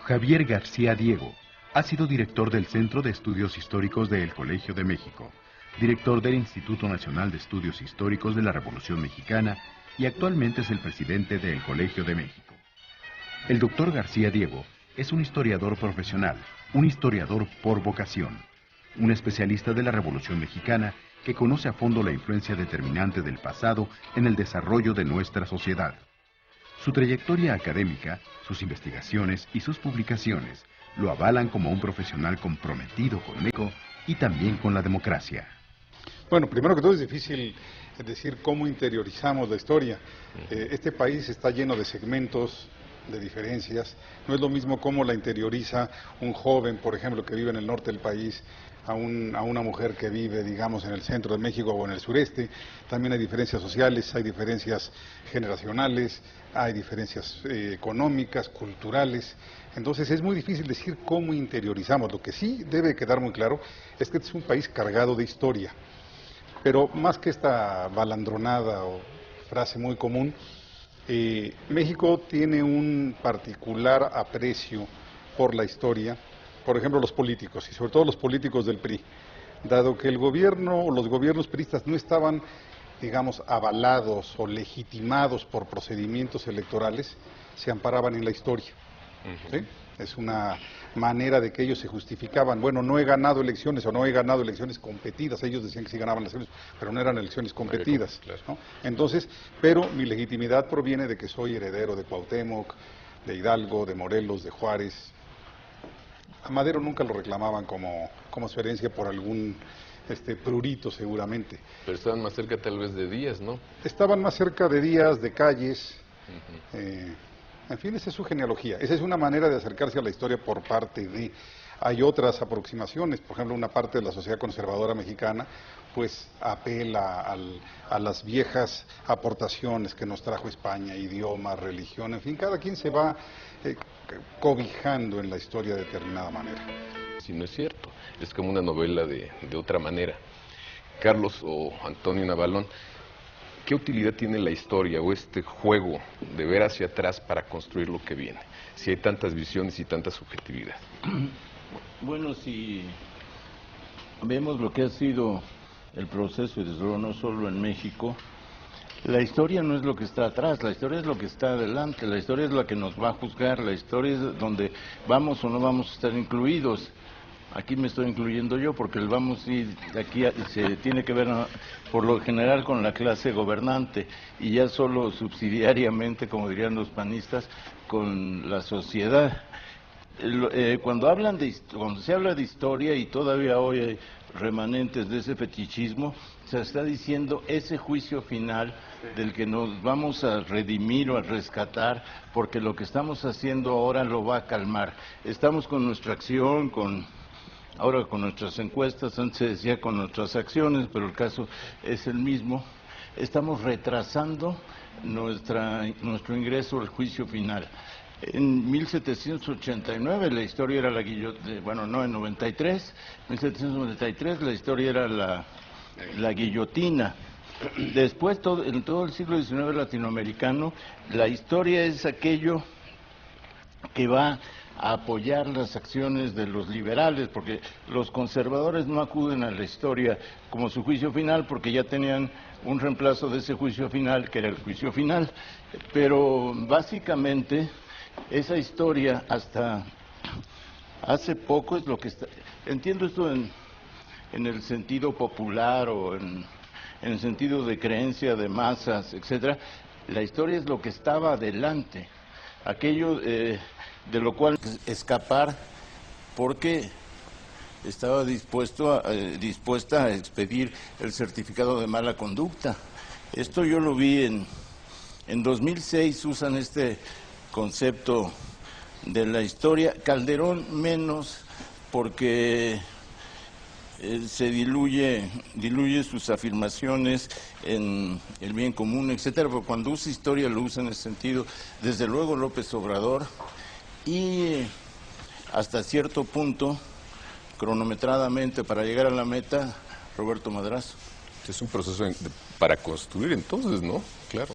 Javier García Diego ha sido director del Centro de Estudios Históricos del Colegio de México, director del Instituto Nacional de Estudios Históricos de la Revolución Mexicana y actualmente es el presidente del Colegio de México. El doctor García Diego es un historiador profesional, un historiador por vocación, un especialista de la Revolución Mexicana que conoce a fondo la influencia determinante del pasado en el desarrollo de nuestra sociedad. Su trayectoria académica, sus investigaciones y sus publicaciones lo avalan como un profesional comprometido con México y también con la democracia. Bueno, primero que todo es difícil decir cómo interiorizamos la historia. Este país está lleno de segmentos, de diferencias. No es lo mismo cómo la interioriza un joven, por ejemplo, que vive en el norte del país, a una mujer que vive, digamos, en el centro de México o en el sureste. También hay diferencias sociales, hay diferencias generacionales, hay diferencias económicas, culturales. Entonces es muy difícil decir cómo interiorizamos. Lo que sí debe quedar muy claro es que este es un país cargado de historia. Pero más que esta balandronada o frase muy común, México tiene un particular aprecio por la historia, por ejemplo los políticos, y sobre todo los políticos del PRI, dado que el gobierno o los gobiernos priistas no estaban, digamos, avalados o legitimados por procedimientos electorales, se amparaban en la historia. ¿Sí? Es una manera de que ellos se justificaban, bueno, no he ganado elecciones o no he ganado elecciones competidas, ellos decían que sí ganaban las elecciones, pero no eran elecciones competidas, ¿no? Entonces, pero mi legitimidad proviene de que soy heredero de Cuauhtémoc, de Hidalgo, de Morelos, de Juárez. A Madero nunca lo reclamaban como su herencia por algún prurito seguramente. Pero estaban más cerca tal vez de Díaz, ¿no? Estaban más cerca de Díaz, de Calles. En fin, esa es su genealogía. Esa es una manera de acercarse a la historia por parte de... Hay otras aproximaciones, por ejemplo, una parte de la sociedad conservadora mexicana, pues apela a las viejas aportaciones que nos trajo España, idioma, religión, en fin, cada quien se va cobijando en la historia de determinada manera. Si no es cierto, es como una novela de otra manera. Carlos o Antonio Navalón, ¿qué utilidad tiene la historia o este juego de ver hacia atrás para construir lo que viene? Si hay tantas visiones y tanta subjetividad. Bueno, si vemos lo que ha sido el proceso, y desde luego no solo en México, la historia no es lo que está atrás, la historia es lo que está adelante, la historia es la que nos va a juzgar, la historia es donde vamos o no vamos a estar incluidos. Aquí me estoy incluyendo yo porque el vamos y aquí se tiene que ver por lo general con la clase gobernante y ya solo subsidiariamente, como dirían los panistas, con la sociedad. Cuando se habla de historia y todavía hoy hay remanentes de ese fetichismo, se está diciendo ese juicio final del que nos vamos a redimir o a rescatar porque lo que estamos haciendo ahora lo va a calmar. Estamos con nuestra acción, ahora con nuestras encuestas, antes se decía con nuestras acciones, pero el caso es el mismo. Estamos retrasando nuestro ingreso al juicio final. En 1789 la historia era la guillotina, bueno, no, en 1793 la historia era la guillotina. Después, en todo el siglo XIX latinoamericano, la historia es aquello que va a apoyar las acciones de los liberales, porque los conservadores no acuden a la historia como su juicio final, porque ya tenían un reemplazo de ese juicio final, que era el juicio final. Pero básicamente esa historia hasta hace poco es lo que está... Entiendo esto en el sentido popular o en el sentido de creencia de masas, etcétera. La historia es lo que estaba adelante, aquello de lo cual escapar porque estaba dispuesta a expedir el certificado de mala conducta. Esto yo lo vi en 2006, usan este concepto de la historia. Calderón menos porque se diluye sus afirmaciones en el bien común, etcétera, pero cuando usa historia lo usa en ese sentido, desde luego López Obrador, y hasta cierto punto, cronometradamente para llegar a la meta, Roberto Madrazo. Es un proceso para construir entonces, ¿no? Claro.